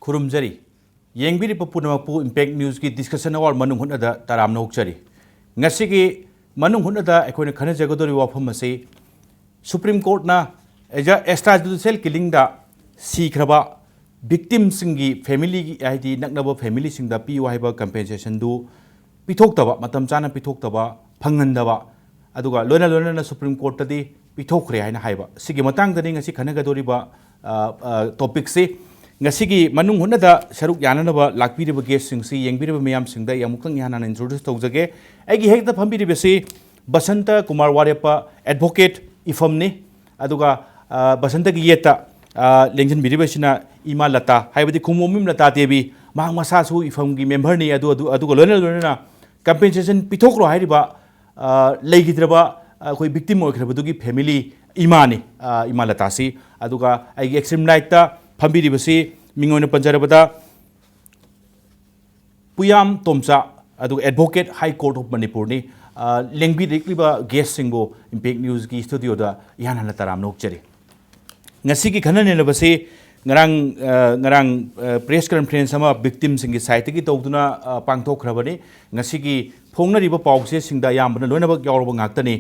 खुरुमजरी येंबिरी पुनमपु impact news की discussion award मनुंग हुनदा तरामना होक्चरी ngasiगी मनुंग हुनदा अखोने खने जगदोरी वाफम असे सुप्रीम कोर्ट ना एजा एक्स्ट्रा जुडिशियल किलिंग दा सीखरबा victim singi family gi ID naknaba family singda pi waiba compensation du pithoktaba matam chana pithoktaba phangandaba aduga loina na supreme court tadi pithokre haina haiba sigi matang dani ngasi khanagadori ba topic se ngasi gi manung hunada sharuk yananaba lakpiriba guest sing si yengbiriba miyam singda yamukang yana introduce tawjage agi hekta phambiriba se basanta kumar warepa advocate ifamni aduga basanta gi yeta लेंजन बिरिबसिना इमा लता हाइबदि खुमोमिम लता देबी मा मसासु इफमगी member नि लोना compensation पिथोक्रो हाइरिबा लेगिद्रबा कोई victim ओइख्रबदुगी family इमानी इमा लतासी अदुगा आइगी एक्सट्रीम नाइट फंबिरिबसी मिंगोन पंजरबदा पुयाम तोमचा अदुगा advocate high court of Manipur नि लेंबी रिक्लिबा गेस्ट सिंगो इम्पैक्ट न्यूज़ की स्टूडियो दा याना तराम नोकचरी ngasi ki khana ne labase ngarang press conference ama victim singi site ki tawduna pangthokhrabani ngasi ki phongna riba pawse singda yambana loina ba yawrba ngaktani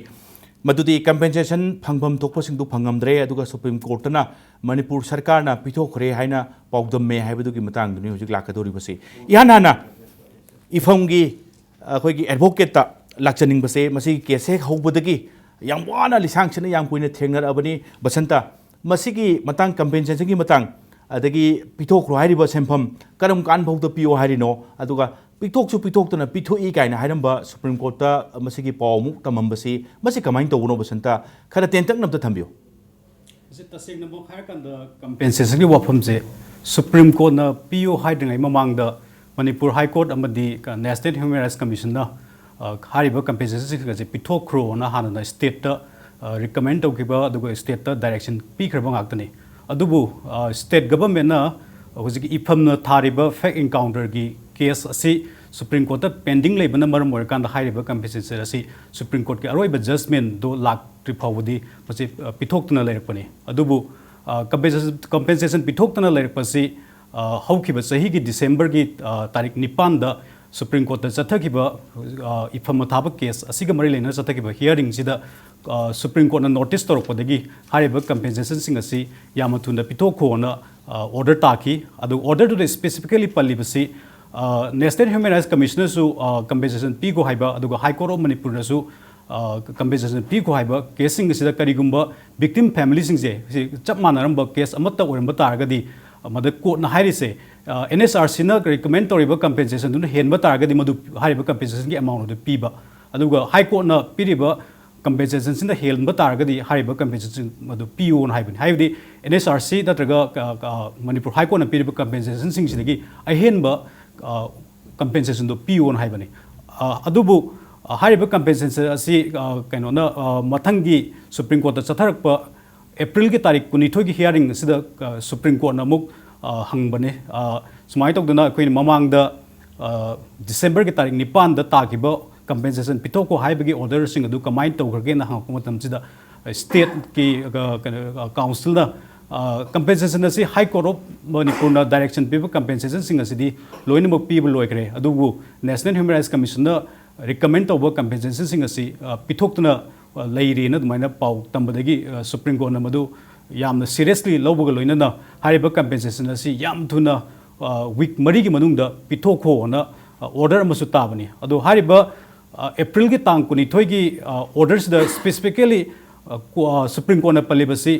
madudi compensation phangbam thokpa singdu phangamdre aduga supreme court na manipur sarkar na pithokre haina pawdam me haibadu ki matang duni hojik lakadori base yana na ifamgi khoi gi advocate ta lakchaning base masi case hobudagi yam wana lisang chena yam kuina thengnar abani basanta मसीगी मतंग compensation की मतंग अदगी पिथोक्रो हाइरिबा सेंफम करम कान भौत पियो हाइरिनो अदुगा पिथोक्सु पिथोक्तना पिथोई काइना हाइरंबा supreme court ता मसीगी पावमु तमंबसी मसी कमाइन तौनो बसंता खरा तेंतक नबत थंबियो जे तसेंग नबो खाय कंद कंपेंसेशन की वाफम जे सुप्रीम कोर्ट ना पियो हाइदंगाइ ममांग द मणिपुर हाई कोर्ट अमदी नेशनल ह्यूमन राइट्स कमीशन ना हारिबा कंपेंसेशन जे पिथोक्रो ना हाना state recommend tawkiba adugo state ta direction pikraba ngaktani adubu state government na hojiki ifam na thariba fact encounter gi case asi supreme court ta pending leibana maram oirkan da hairiba compensation asi supreme court ki aroiba judgment do lak tripawudi pasi pithoktuna leirpani adubu compensation pithoktuna leirpasi haukiba sahi gi december gi tarik 9 da supreme court ta chathakiba ifam thaba case asiga mari leina chathakiba hearing sida supreme court notice तौरपदगी हारिबा compensation सिंग असि यामथुना पिथोखोना order ताकी अदु order to specifically पल्लिबसी national human rights commissioner सु कंपेंसेशन पीगो हाइबा अदुगा हाई कोर्ट ऑफ मणिपुर सु कंपेंसेशन पीगो हाइबा केसिंग सिदा करिगुंबा विक्टिम फैमिली सिंग जे चप मानरंबा केस अमत्ता ओरंबा तारगदी मद कोर्ट ना हाइरिसे एनएसआरसी ना रिकमेंड तौरिबा कंपेंसेशन दुन हेनबा तारगदी मदु हारिबा कंपेंसेशन की अमाउंट दु पीबा अदुगा हाई कोर्ट ना पीरिबा compensation sin the helm targadi hariba compensation madu PO on haibin haibdi NSRC datraga Manipur High Court na piriba compensation sing sidagi ahenba compensation do PO on haibani adubu hariba compensation asi kaino na mathangi Supreme Court ta chatharakpa April ki tarik 19 gi hearing sida Supreme Court na muk hangbane sumai tokduna koin mamang da December ki tarik 9 da takiba compensation pitoko haibagi order sing adu combine tawgrage na hangko matam sida state ki council na compensation asi high court of manipur na direction people compensation sing asidi loina mo people loigre adugu national human rights commission na recommend tawba compensation sing asi pitoktuna leiri na dumaina pau tambadagi supreme court na madu yamna seriously lawbaga loina na hariba compensation asi yam thuna week mari gi manung da pitoko na order amasu tabani adu hariba April ki tang kuni thoi gi orders the specifically Supreme Court na palibasi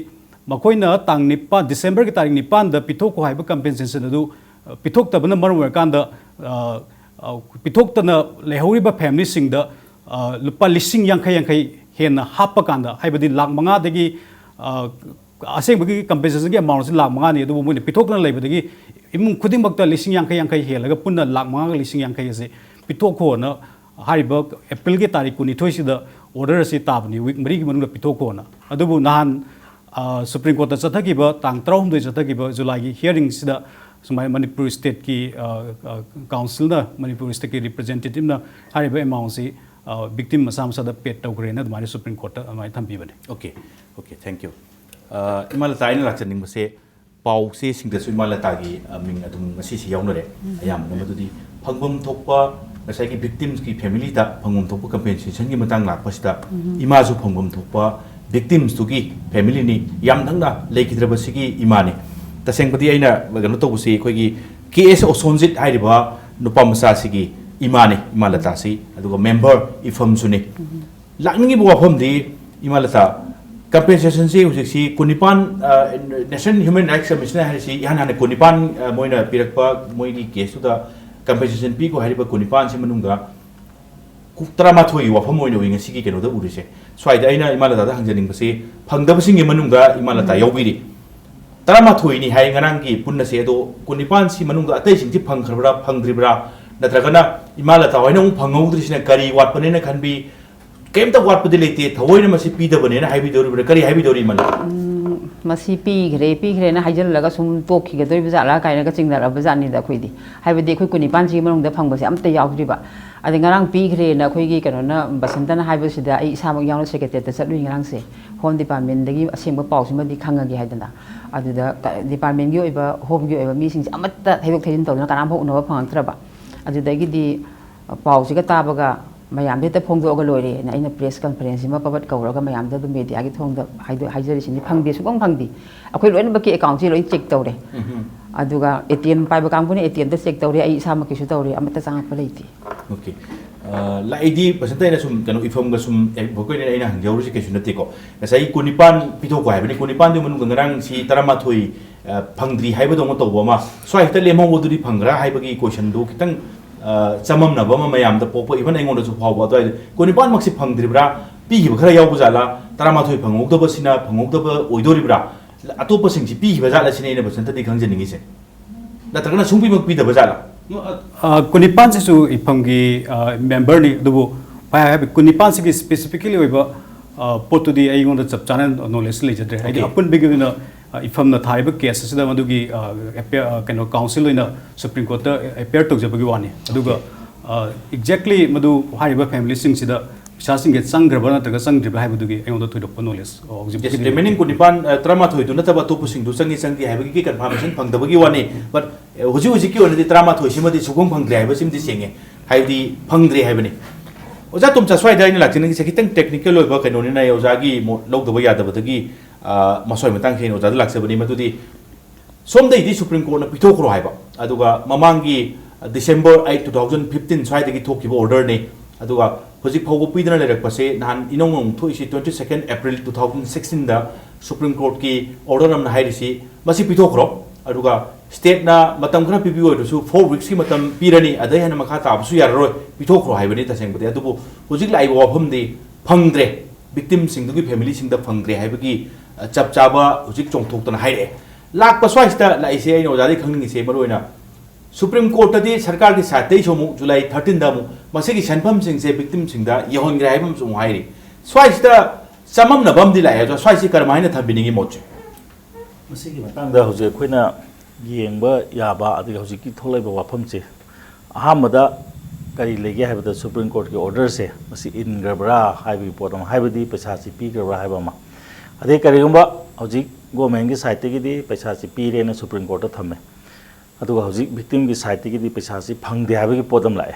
makoi na tang nipa December ki tarik 9 da pithok ko haiba compensation adu pithok tabana maru kan da pithok tana lehoriba family sing da lupa lising yankai hen hapa kan da haibadi lakh manga dagi aseng bagi compensation gi amount lakh manga ni adu mo pithok na leibadagi imung khuding bakta lising yankai helaga punna lakh manga lising yankai ase pithok ko na हारिबा April के तारीख 19 सिदा order से ताबनी week मरी की मनुंग पिथोकोना अदुबु Nahan supreme court चथगिबा तांग 3 चथगिबा जुलाई की hearing सिदा सुमाय Manipur state की काउंसिल ना मणिपुर स्टेट की रिप्रेजेंटेटिव ना हारिबा अमाउंट से विक्टिम मसा मसा द पेड तौग्रेना दुमारे सुप्रीम कोर्ट अमाय थंबिबने ओके थैंक यू इमाल ताइन लाचनिंग बसे ꯄꯥꯎꯁꯦ ꯁꯤꯡꯗꯁꯨ ꯏꯃꯥ ꯂꯇꯥꯒꯤ ꯃꯤꯡ ꯑꯗꯨꯝ ꯉꯁꯤꯁꯤ ꯌꯥꯎꯅꯔꯦ ꯑꯌꯥꯝꯕꯅ ꯃꯗꯨꯗꯤ ꯐꯪꯐꯝ ꯊꯣꯛꯄ ꯉꯁꯥꯏꯒꯤ ꯚꯤꯛꯇꯤꯝꯁꯀꯤ ꯐꯦꯃꯤꯂꯤꯗ ꯐꯪꯐꯝ ꯊꯣꯛꯄ ꯀꯝꯄꯦꯟꯁꯦꯁꯟꯒꯤ ꯃꯇꯥꯡ ꯂꯥꯛꯄꯁꯤꯗ ꯏꯃꯥꯁꯨ ꯐꯪꯐꯝ ꯊꯣꯛꯄ ꯚꯤꯛꯇꯤꯝꯁꯇꯨꯒꯤ ꯐꯦꯃꯤꯂꯤꯅꯤ ꯌꯥꯝ ꯅꯛꯅ ꯂꯩꯈꯤꯗ꯭ꯔꯕꯁꯤꯒꯤ ꯏꯃꯥꯅꯤ ꯇꯁꯦꯡꯕꯗꯤ ꯑꯩꯅ ꯀꯩꯅꯣ ꯇꯧꯕꯁꯤ ꯑꯩꯈꯣꯏꯒꯤ KS ꯑꯣꯁꯣꯟꯖꯤꯠ ꯍꯥꯏꯔꯤꯕ ꯅꯨꯄꯥ ꯃꯆꯥꯁꯤꯒꯤ ꯏꯃꯥꯅꯤ ꯏꯃꯥ ꯂꯇꯥꯁꯤ ꯑꯗꯨꯒ ꯃꯦꯝꯕꯔ ꯏꯐꯝꯁꯨꯅꯤ ꯂꯥꯛꯅꯤꯡꯉꯤꯕ ꯋꯥꯐꯝꯗꯤ ꯏꯃꯥ ꯂꯇꯥ ꯀꯝꯄꯦꯟꯁꯦꯁꯟꯁꯤ ꯍꯧꯖꯤꯛꯁꯤ ꯀꯨꯟꯅꯤꯄꯥꯟ ꯅꯦꯁꯅꯦꯜ ꯍ꯭ꯌꯨꯃꯦꯟ ꯔꯥꯏꯠꯁ ꯀꯃꯤꯁꯟꯅ ꯍꯥꯏꯔꯤꯁꯤ ꯏꯍꯥꯟ ꯍꯥꯟꯅ ꯀꯨꯟꯅꯤꯄꯥꯟ ꯃꯣꯏꯅ ꯄꯤꯔꯛꯄ ꯃꯣꯏꯒꯤ ꯀꯦꯁꯇꯨꯗ ꯀꯝꯄꯦꯟꯁꯦꯁꯟ ꯄꯤꯈꯣ ꯍꯥꯏꯔꯤꯕ ꯀꯨꯟꯅꯤꯄꯥꯟꯁꯤ ꯃꯅꯨꯡꯗ 13ꯒꯤ ꯋꯥꯐꯝ ꯑꯣꯏꯅ ꯎꯏ ꯉꯁꯤꯒꯤ ꯀꯩꯅꯣꯗ ꯎꯔꯤꯁꯦ ꯁ꯭ꯋꯥꯏꯗ ꯑꯩꯅ ꯏꯃꯥ ꯂꯇꯥꯗ ꯍꯪꯖꯅꯤꯡꯕꯁꯤ ꯐꯪꯗꯕꯁꯤꯡꯒꯤ ꯃꯅꯨꯡꯗ ꯏꯃꯥ ꯂꯇꯥ ꯌꯥꯎꯕꯤꯔꯤ 13ꯅꯤ ꯍꯥꯏ ꯉꯔꯥꯡꯒꯤ ꯄꯨꯟꯅꯁꯦ ꯑꯗꯣ 19ꯁꯤ ꯃꯅꯨꯡꯗ ꯑꯇꯩꯁꯤꯡꯁꯤ ꯐꯪꯈ꯭ꯔꯕ꯭ꯔꯥ ꯐꯪꯗ꯭ꯔꯤꯕ꯭ꯔꯥ ꯅꯠꯇ꯭ꯔꯒꯅ ꯏꯃꯥ ꯂꯇꯥ ꯍꯣꯏꯅ ꯑꯃꯨꯛ ꯐꯪꯍꯧꯗ꯭ꯔꯤꯁꯤꯅ ꯀꯔꯤ ꯋꯥꯠꯄꯅꯦꯅ ꯈꯟꯕꯤ ꯀꯩꯝꯇ ꯋꯥꯠꯄꯗꯤ ꯂꯩꯇꯦ ꯊꯑꯣꯏꯅ ꯃꯁꯤ ꯄꯤꯗꯕꯅꯦꯅ ꯍꯥꯏꯕꯤꯗꯧꯔꯤꯕ꯭ꯔꯥ ꯀꯔꯤ ꯍꯥꯏꯕꯤꯗꯧꯔꯤ ꯏꯃꯥ ꯂꯇꯥ ꯃꯁꯤ ꯄꯤꯈ꯭ꯔꯦꯅ ꯍꯥꯏꯖꯤꯜꯂꯒ ꯁꯨꯝ ꯇꯣꯛꯈꯤꯒꯗꯧꯔꯤꯕ ꯖꯥꯠꯂꯥ ꯀꯥꯏꯅꯒ ꯆꯤꯡꯅꯔꯛꯑꯕ ꯖꯥꯠꯅꯤꯗ ꯑꯩꯈꯣꯏꯗꯤ ꯍꯥꯏꯕꯗꯤ ꯑꯩꯈꯣꯏ 19ꯁꯤꯒꯤ ꯃꯅꯨꯡꯗ ꯐꯪꯕꯁꯦ ꯑꯝꯇ ꯌꯥꯎꯗ꯭ꯔꯤꯕ ꯑꯗꯩ ꯉꯔꯥꯡ ꯄꯤꯈ꯭ꯔꯦꯅ ꯑꯩꯈꯣꯏꯒꯤ ꯀꯩꯅꯣꯅ ꯕꯁꯟꯇꯅ ꯍꯥꯏꯕꯁꯤꯗ ꯑꯩ ꯏꯁꯥꯃꯛ ꯌꯥꯎꯅ ꯁꯦꯀ꯭ꯔꯦꯇꯔꯤꯌꯦꯠꯇ ꯆꯠꯂꯨꯏ ꯉꯔꯥꯡꯁꯦ ꯍꯣꯝ ꯗꯤꯄꯥꯔꯠꯃꯦꯟꯇꯒꯤ ꯑꯁꯦꯡꯕ ꯄꯥꯎꯁꯤꯃꯗꯤ ꯈꯪꯉꯒꯦ ꯍꯥꯏꯗꯅ ꯑꯗꯨꯗ ꯗꯤꯄꯥꯔꯠꯃꯦꯟꯒꯤ ꯑꯣꯏꯕ ꯍꯣꯝꯒꯤ ꯑꯣꯏꯕ ꯃꯤꯁꯤꯡꯁꯦ ꯑꯃꯠꯇ ꯊꯩꯗꯣꯛ ꯊꯩꯖꯤꯟ ꯇꯧꯗꯅ ꯀꯅꯥꯝꯐꯥꯎ ꯎꯅꯕ ꯐꯪꯉꯛꯇ꯭ꯔꯕ ꯑꯗꯨꯗꯒꯤꯗꯤ ꯄꯥꯎꯁꯤꯒ ꯇꯥꯕꯒ ꯃꯌꯥꯝꯗ ꯍꯦꯛꯇ ꯐꯣꯡꯗꯣꯛꯑꯒ ꯂꯣꯏꯔꯦꯅ ꯑꯩꯅ ꯄ꯭ꯔꯦꯁ ꯀꯟꯐꯔꯦꯟꯁ ꯑꯃ ꯄꯕꯠ ꯀꯧꯔꯒ ꯃꯌꯥꯝꯗ ꯑꯗꯨꯝ ꯃꯦꯗꯤꯌꯥꯒꯤ ꯊꯣꯡꯗ ꯍꯥꯏꯖꯔꯤꯁꯤꯅꯤ ꯐꯪꯗꯦ ꯁꯨꯡꯐꯪ ꯐꯪꯗꯦ ꯑꯩꯈꯣꯏ ꯂꯣꯏꯅꯃꯛꯀꯤ ꯑꯦꯀꯥꯎꯟꯁꯤ ꯂꯣꯏ ꯆꯦꯛ ꯇꯧꯔꯦ ꯑꯗꯨꯒ ATM ꯄꯥꯏꯕ ꯀꯥꯡꯕꯨꯅ ATMꯗ ꯆꯦꯛ ꯇꯧꯔꯦ ꯑꯩ ꯏꯁꯥꯃꯛꯀꯤꯁꯨ ꯇꯧꯔꯦ ꯑꯃꯠꯇ ꯆꯪꯉꯛꯄ ꯂꯩꯇꯦ ओके लाइदी बसंत अगर सूम कनो इफम सूम भोकने अगर हंगौरी कैसे नतेको ngасai कुनिपान पिथोको हाइबनि कुनिपान दु मनु गंगरांग सी तरमाथोई फंगद्री हाइबदोंग तौबमा स्वाइता लेमोबदुरी फंगरा हाइबगी क्वेश्चन दु खितंग चममनबम मयामदा पोपो इवन एंगोंदसु फावबा दो कुनिपान मक्सि फंगद्रिब्रा पिगिब खरा यावबु जाला तरमाथोई फंगौदबसिना फंगौदब ओइदोरिब्रा अतोपसिंगसि पिगिब जाला सिने बसंतदि खंजनिंगिसे नत्रगना सुंबिमक पिदब जाला कुनिपान से इफम की मेंबर ने कुनिपान से स्पेसिफिकली पोटुदी चप चाने नॉलेज लेजद्रे अपन इफम थाइब केस कनो काउंसिल सुप्रीम कोर्ट एपेयर तौजबगी वानी एक्जेक्टली मधु फैमिली पैसा चंग्रब नगर चंग्रब है थोड़प नॉलेज रिमेनिंग कुनिपान तरमाथोई नब अतोप चंगी चंगी है कन्फर्मेशन फंगदबगी वानी बट हजिक तरमाथोई सुगम फंग्रे है चेंगे फंग्रे है ओजा तुम स्वाद लाचने खितंग टेक्निकल कहोनी ओजा की लौदब यादबी मसोई मतंग ओजा लाचबनी सोमदी सुप्रीम कोर्ट पीथोक्रो है ममांगी डिसेंबर 8 2015 स्वादी ऑर्डर ने हजिक फाव पीदना लेरपसे नहान इनोंग थोइसी 22 एप्रिल 2016 सुप्रीम कोर्ट की ऑर्डर अमना हाइरिसी मसी पीथोक्रो अदुगा स्टेटना मतम खरा पीबीओदसु 4 वीक्स की मतम पीरनी अदय हन मखा ताबसु याररोय पीथोक्रो हाइबनी तसेंगबदे अदुबु हजिक लाइबो वाफमदि फंगद्रे विक्टिम सिंगदुगी फैमिली सिंगदा फंगद्रे हाइबगी चप चाबा हजिक चोंथोक्तना हाइरे लाकपा स्वाइस्ता लाइसे आइ ओजादि खंगनिसे मरोइना सुप्रीम कोर्ट दी सरकार की साथ जुलाई 13 मसी सनफम से विक्टिम यहोंग्रे है स्वाइद चममनबम लाए स्वाई करमाइन थम्बी मोचे अखोना येंब याब की थोलब वाफम से अहमद करी लेगे है सुप्रीम कोर्ट की ऑर्डर से इनग्रब्रा पोट है पैसा पीग्रब्रा है अदे करीगुब हजिक गवर्नमेंट की साइड की पैसा पीरेन सुप्रीम कोर्ट थमे हजिक विक्टिम की साइड की पैसा फंगदे है पोटम लाए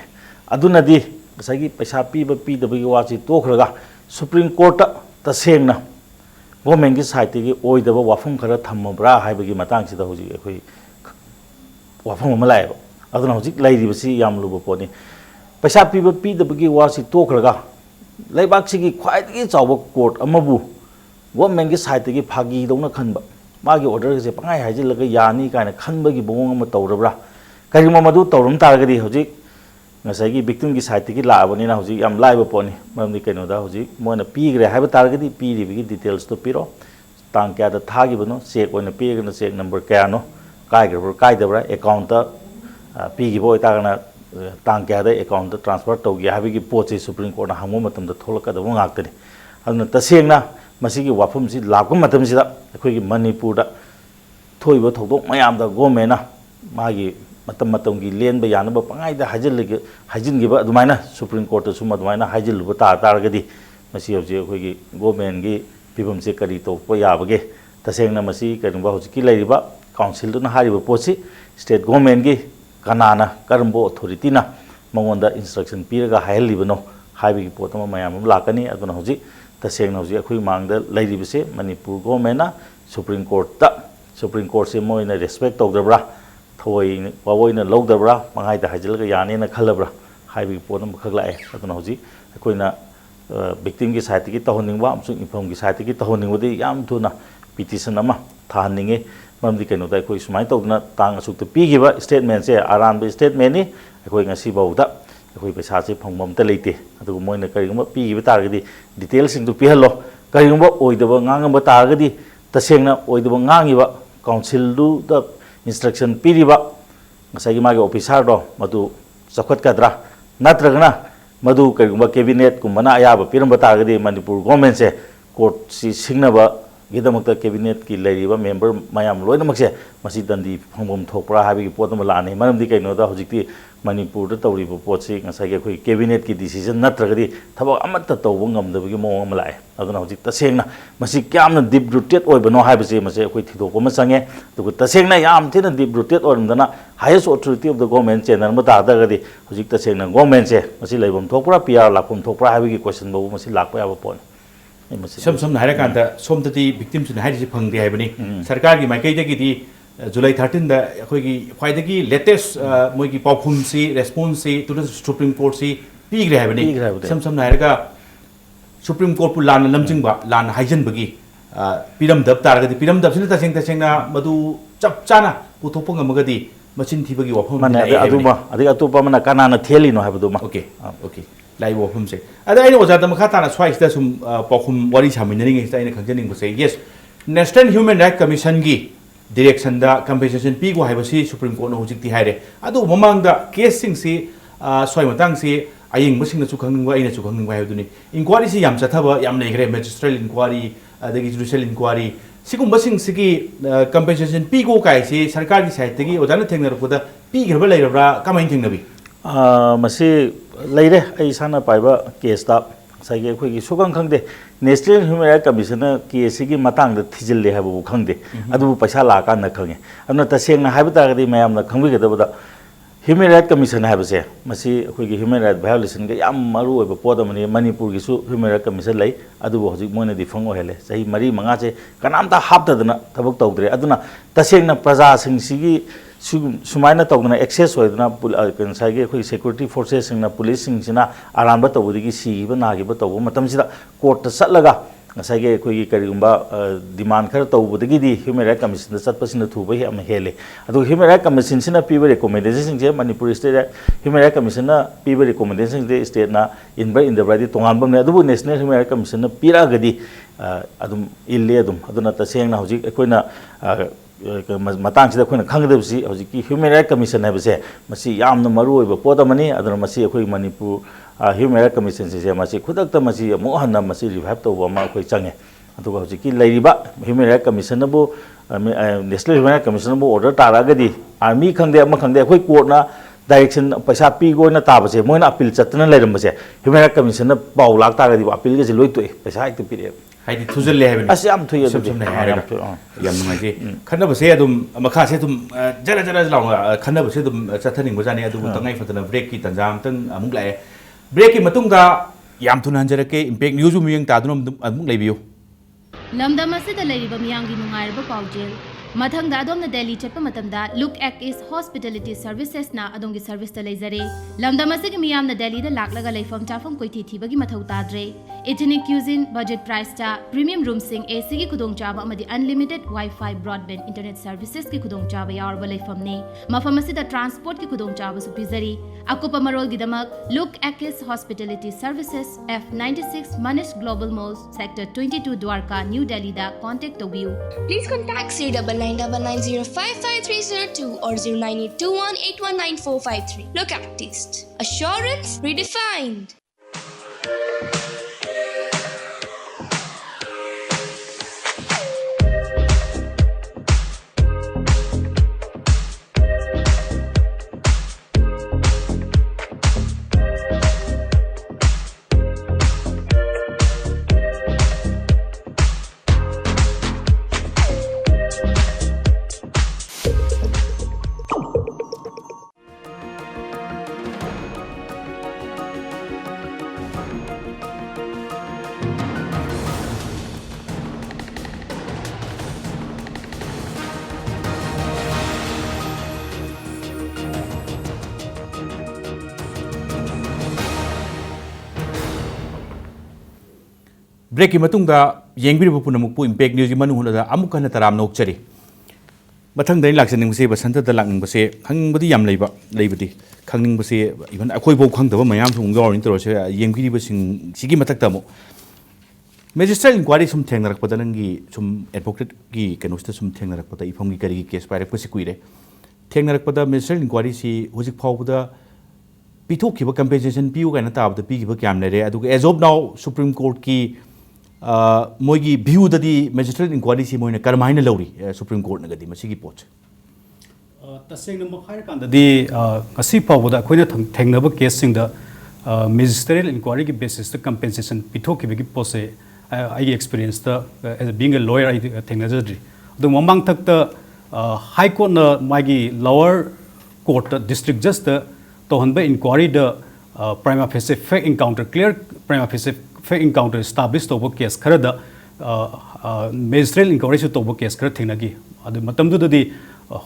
पैसा पीब पीदबी वाची तोखरगा सुप्रीम कोर्ट तसेंगना गवर्नमेंट की साइड की ओइदब वाफम खर थम्मब्रा हाइबगी मतंगसिदा हजिक अखोई वाफम लाएब अदुना हजिक लैरिबसी याम लुब पोनी पैसा पीब पीदबगी वाची तोखरगा लेबाकसिगी ख्वाइदगी चावब कोर्ट अमबु गवर्नमेंट की साइड की फागी दौना खनबा मागी ऑर्डर से पंगाई हाइजिलग यानी कायना खनबगी बोंग तौरब्रा करीम मधु तौरम तारगदी हजिक ngसाई विक्टिम की साइड की लाबनीना हजिक याम लाइब पोनी मरमदी कइनोदा हजिक मोना पीग्रे हाइब तारगदी पीरिबगी डिटेल्स तो पिरो तांग क्यादा थागिबनो चेक ओइना पीगना चेक नंबर क्यानो काइग्रब्रा काइदब्रा अकाउंट पीगिबो इतागना तांग क्यादा अकाउंट ट्रांसफर तौगी हाइबगी पोचे सुप्रीम कोर्ट हांगो मतमदा थोलकदबो ngaktani aduna tasengna मसीगी वाफम से लाप अखोई मणिपुर थोब थोदों मैम गवर्नमेंट मागी की लेंब यानब पंगाइद हाइजिनगिब अदुमाइना सुप्रीम कोर्ट सुम अदुमाइना हाइजिलुब तारगदी मसी हौजिक अखोई गवर्नमेंट की फिवम से करी तोप याबगे तसेंगना मसी करिबा हौजिकी लैरिबा काउंसिल पोसी स्टेट गवर्नमेंट की कनाना करम अथॉरिटीना मंगोंद इंस्ट्रक्शन पीरगा हायलिबनो हाइबी पोत मैम लाकनी हौजी तसेंग हौजी अखोई मांगद लेरिबसे मणिपुर गवर्नमेंट सुप्रीम कोर्ट से मोइना रेस्पेक्ट तौदब्रा थोई वावोइना लौदब्रा मंगाइदा हाइजलगा यानेना खलब्रा हाइबी पोत खक लाए हौजी अखोइना victim की साइड की तहनिंगवा अमसुंग इन्फॉर्म की साइड की तहनिंगवदी याम थुना पिटिशन अमा थाहनिंगे मरमदी कइनो दा अखोई सुमाइ तौदना तांग असुक पीगिबा स्टेटमेंट से आराम स्टेटमेंट नि अखोई ngasi बाउदा अखोई पैसा से फंगमम त लेते अदुगु मोइना करिगुम पीगिबा तारगदी डिटेल सिंग दु पिहलो करिगुम ओइदबा nganगम तारगदी तसेंगना ओइदबा nganगिबा काउंसिल दु द इंस्ट्रक्शन पीरिबा ngasi मागे ऑफिसर दो मदु चखतकद्रा नत्रगना मधु कईगुब कैबिनेट कुमना अयाब पीरम तारगदी मणिपुर गवर्नमेंट से कोर्ट से सिंगनब गिदमक कैबिनेट की लेरिबा मेंबर मयाम लोइनमक से दंडी फंगम थोपरा हाबी पोतम लाने मरमदी कइनोदा हजिकती मणिपुर तौरीब पोत अखोई कैबिनेट की डिसीजन नत्रगदी थबक अमत तौब ngमदबगी मोंग अम लाए अदुना हजिक तसेंगना मसी क्यामना डीप रूटेड ओइबनो हाबसे मसे अखोई थिदोकम संगे दुगु तसेंगना याम थिना डीप रूटेड ओरमदना highest authority of the government चेनल म तादगदी हजिक तसेंगना गवर्नमेंट से मसी लेबम थोपरा पीआर लाखम थोपरा हाबगी क्वेश्चन बबु मसी लाखपा याब पोन समसम हाइरकांदा सोमदती विक्टिम्स हाइरिसि फंगदे हाइबनी सरकार की माइकैदगी जुलाई 13 दा अखोगी ख्वाइदगी लेटेस्ट मोइगी पाउफुमसी रेस्पॉन्स से टू द सुप्रीम कोर्ट से पीग्रे हाइबनी समसम हाइरगा सुप्रीम कोर्ट पु लान लमजिंगबा लान हाइजनबगी पीरम दब तारगदी पीरम दब सिना तसेंगना मदु चप चाना पुथोप ngमगदी मचिन थीबगी वफम माने अदुमा अतोपा मना कानाना थेलिनो हाबदुमा ओके ओके लाइव वफम से अदा आइनो ओजादा मखा ताना स्वाइसदा सुम पाउफुम वारी सामिनरिंग इस ताइना खंजनिंग बसे yes national human right commission की डायरेक्शन दा कंपेंसेशन पीगो हाइबसी सुप्रीम कोर्ट न हुजिकती हाइरे अदु ममांगदा केस सिंग से स्वाइ मतंग से आयिंग बसिंग नु खंगनिंगवा आइना छु खंगनिंगवा हाइबदुनी इंक्वायरी से याम चथबा याम लेग्रे मैजिस्ट्रेट इंक्वायरी अदगी जुडिशियल इंक्वायरी सिगुम बसिंग सिगी कंपेंसेशन पीगो काइसे सरकार की साइड तगी ओजाना थेंगनरपुदा पीग्रबा लेरबरा कमाइन थेंगनबी मसी लेरे आई साना पाइबा केसता साइगे अखोगी सुगंग खंगदे national human right commission case की मतंग थीजिले हाबु खंगदे अदु पैसा लाका न खंगे अदुना तसेंगना हाइबा तागदी मयामना खंबिगदबदा ह्यूमन राइट कमीशन हाइबसे मसी अखोगी ह्यूमन राइट वायोलेशन के याम मरु ओइबा पोदमनी मणिपुर की ह्यूमन राइट कमीशन लै अदुबो हजिक मोने दिफंग ओहेले सही मरी मंगा से कनामता हापतदना थबक तौद्रे अदुना तसेंगना प्रजा सिंगसिगी सुमाइना तौदना एक्सेस होइदना कंसाइगे अखोई सिक्योरिटी फोर्सेस सिंगना पुलिस सिंगसिना आरामबा तौबदिगी सीबा नागिबा तौबो मतमसिदा कोर्ट सल्लगा ngसाइगे अखोई करिगुंबा डिमांड खर तौबदगी ह्यूमन राइट कमीशन चटपसिना थुबा हे अम हेले अदु ह्यूमन राइट कमीशन सिना पीबा रिकमेंडेशन जे Manipur state human right commission पीबा रिकमेंडेशन जे स्टेट ना इनबा इंदब्रादी तोंगानबने अदुबु नेशनल ह्यूमन राइट कमीशन पीरागदी अदुम इल्ले अदुम अदुना तसेंगना हौजिक अखोइना मतंग से अखोइना खंगदबसी हौजिकी ह्यूमन राइट कमीशन हैबसे मसी यामना मरु ओइबा पोदमनी अदुना मसी अखोइ मणिपुर ह्यूमन राइट कमीशन से मसी खुदक्ता मसी अमुहन्ना मसी रिवाइव तौबा अमा अखोइ चंगे अदुगा हौजिकी लेरिबा ह्यूमन राइट कमीशन बु नेशनल ह्यूमन राइट कमीशन बु ऑर्डर तारागदी आर्मी खंगदे अमा खंगदे अखोइ कोर्टना डायरेक्शन पैसा पीगोना ताबसे मोइना अपील चतना लेरमबसे ह्यूमन राइट कमीशन पाउ लाक तागदी अपील के लोइ तोइ पैसा एक पीरे हाइदि थुजल्ले हाइबनि अस याम थुय समसम हाइरगा याम नुंगाइजे खन्नबसे अदुम मखासे अदुम जरा जरा लाउंगा खन्नबसे अदुम चथनिंग बजाने अदुम तंगाइ फतना ब्रेक की तंजाम तंग अमुक लाए ब्रेक की मतुंगा याम थुना हंजरके इंपैक्ट न्यूज मियंग तादुनम अमुक लेबियो लमदम असिदा लेरिबा मियांगी नुंगाइरबा पाउजेल मथंगदा अदोमना दिल्ली चटपा मतमदा look act is hospitality services ना अदोंगी सर्विस ता लेजरे लमदम असिगी मियामना दिल्ली दा लाकलगा लेफम चाफम कोइथि थिबगी मथौ ताद्रे इथनिक क्यूजिन बजट प्राइस ता प्रीमियम रूम सिंग एसी की खुदोंग चाबा अमदी unlimited wifi broadband internet services की खुदोंग चाबा यावरबा लेफमने मफम असिदा ट्रांसपोर्ट की खुदोंग चाबा सु पिजरी अकुपा मरोल गिदमक look act is hospitality services F96 Manish Global Malls Sector 22 Dwarka New Delhi दा contact तोबियो Please contact 0999055302 or 098218194553. Look at Taste. Assurance redefined. Break की मतुंगदा येंगबिरिबा पुनमुकपु इम्पैक्ट न्यूज की मनुहुनदा अमुक हन तराम नोकचरी मथंग दनि लाक्सनिंगसे बसंत द लाक्निंगसे खंगबदी याम लेबा लेबदी खंगनिंगसे इवन अखोय बो खंगदबा मयाम सुंग यौरिन तरोसे येंगबिरिबा सिंग सिगी मथक्ता मो मेजिस्ट्रेट इंक्वायरी सुम थेंगनरकपदा नंगी सुम एडवोकेट की केनोस्ता सुम थेंगनरकपदा इफमगी करी केस पाइरकपसि कुइरे थेंगनरकपदा मेजिस्ट्रेट इंक्वायरी सी हुजिक फावबदा पिथोखिबा कंपेंसेशन पियु गायना ताबदा पिगिबा क्याम लेरे अदुगा as of now supreme court की मोगी व्यू ददी मेजिस्ट्रेट इंक्वायरी सी मोइना करमाइना लौरी सुप्रीम कोर्ट नगदी मसिगी पोच तसेंग नंबर खायर कांददी असी फावबदा अखोइना थेंगनबा केस सिंगदा मेजिस्ट्रेट इंक्वायरी की बेसिस द कंपेंसेशन पिथोखिबगी पोसे आई एक्सपीरियंस द as being a lawyer I थेंगनजद्री अदु ममांग तकता हाई कोर्ट न मागी लोअर कोर्ट डिस्ट्रिक्ट जस्ट तोहनबा इंक्वायरी द prima facie fake encounter clear prima facie fake encounter establish तोबो केस खरद मेजिस्ट्रेट इंक्वायरी से तोबो केस खर थेंगनगी अदु मतमदुददी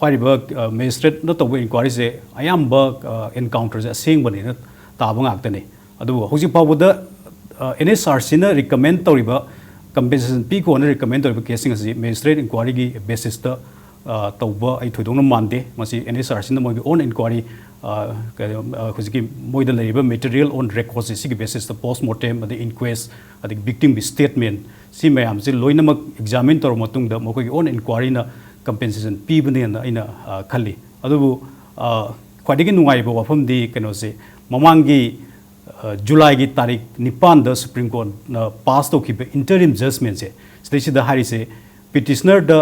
हारिबा मेजिस्ट्रेट न तोबो इंक्वायरी से अयाम्बा एनकाउंटर से असेंगबने न ताबा ngaktane adu hojik pawda NSRC na recommend toriba compensation p ko na recommend toriba casing asi magistrate inquiry gi basis ta tawba ai thoidong mande masi NSRC na moi own inquiry hojik moi da leriba material on records si gi basis ta post mortem the inquest the victim statement si mayam si loinamak examine tor matung da mo ko own inquiry na compensation p bane na ina khali adu khwadigi nungai ba wafam di keno se ममांगी July की तारीख निपान द supreme court pass तो की interim judgment से स्टेशन द हारी से पिटिशनर द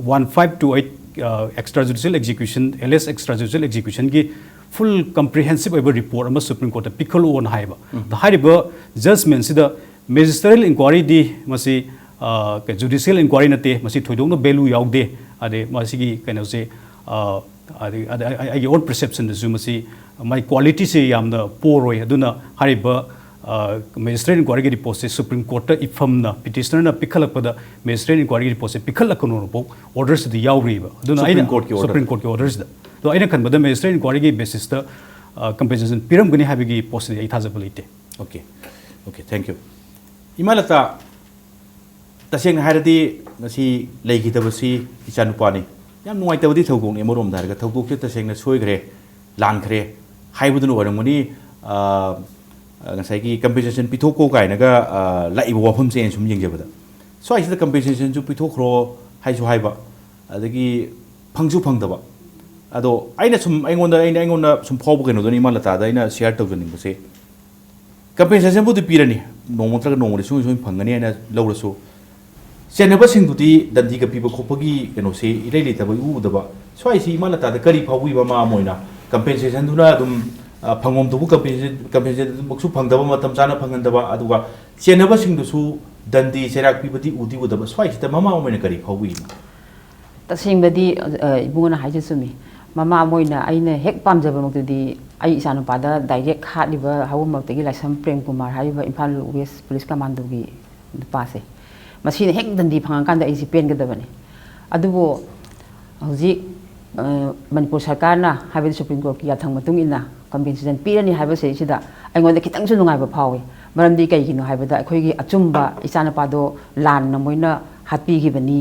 1528 एक्स्ट्रा जुडिशियल एग्जीक्यूशन एलएस एक्स्ट्रा जुडिशियल एग्जीक्यूशन की फुल कंप्रिहेंसिव एवर रिपोर्ट अमा सुप्रीम कोर्ट पिखल ओन हाइबा द हारिबा जजमेंट से द मेजिस्ट्रियल इंक्वायरी दी मसी जुडिशियल इंक्वायरी नते मसी थोइदोंनो वैल्यू याउदे अदे मसी कैनो से आई ओन परसेप्शन दसु मसी माई क्वालिटी से यामना पोरोय अदुना हारिबा मेजिस्ट्रेट इंक्वायरी की रिपोर्ट से सुप्रीम कोर्ट इफमना पिटिशनर ना पिखलकपदा मेजिस्ट्रेट इंक्वायरी की रिपोर्ट से पिखलकनो बो ऑर्डर्स द यावरीबा अदुना सुप्रीम कोर्ट के ऑर्डर्स द तो आइना खनबदा मेजिस्ट्रेट इंक्वायरी की बेसिस द कंपेंसेशन पिरमगनी हाबिगी पोस्ट आई थाजबलिते ओके ओके थैंक यू इमालता तसेंग हारदी ngasi leigidabasi ichanupa ni yam nuaitabadi thogong emorom darga thogok te tasengna soigre लानखरे हाइबुदुन ओरमनि ngसाइगी कंपेंसेशन पिथोको गायनगा लाइबो वाफम से सुम यंगजेबदा स्वाइसदा कंपेंसेशन जु पिथोखरो हाइसु हाइबा अदगी फंगसु फंगदबा अदो आइना सुम आइगोंदा सुम फावबो केनो दोनि मालतादा आइना शेयर तौजनिंग बसे कंपेंसेशन बुदि पिरनि नोंमत्रगा नोंगरे सुम सुम फंगनि आइना लौरसु सेनबा सिंगदुदि दंदी का पिबो खोपगी केनो से इरेली तब उदबा स्वाइसी मालतादा करी फावबा मा मोइना कंपेंसेशन दुना दुम फंगोम दुबु कंपेंसेशन मक्सु फंगदबा मतम चाना फंगनदबा अदुगा चेनबा सिंगदुसु दंदी सेराक पिबदी उदी उदबा स्वाइसिता ममा मोइना करी फावबी तसेंबदी इबुंगना हाइजे सुमी ममा मोइना आइना हेक पामजबा मक्तदी आई इसानु पादा डायरेक्ट खादिबा हावम मक्तगी लाइसम प्रेम कुमार हाइबा इम्फाल वेस्ट पुलिस कमांडो की पासे मसीने हेक दंदी फंगाकांदा आइसि पेनगदबने अदुबो हौजी मनपुर सरकार ना हाइबे सुप्रीम कोर्ट की याथंग मतुंग इना कंपेंसेशन पीरनी हाइबे से सिदा आइगोंदा खितंगसु नुंगाइबा फावे मरमदी कइगिनो हाइबदा अखोइगी अचुंबा इचानपादो लान नमोइना हातपीगिबनी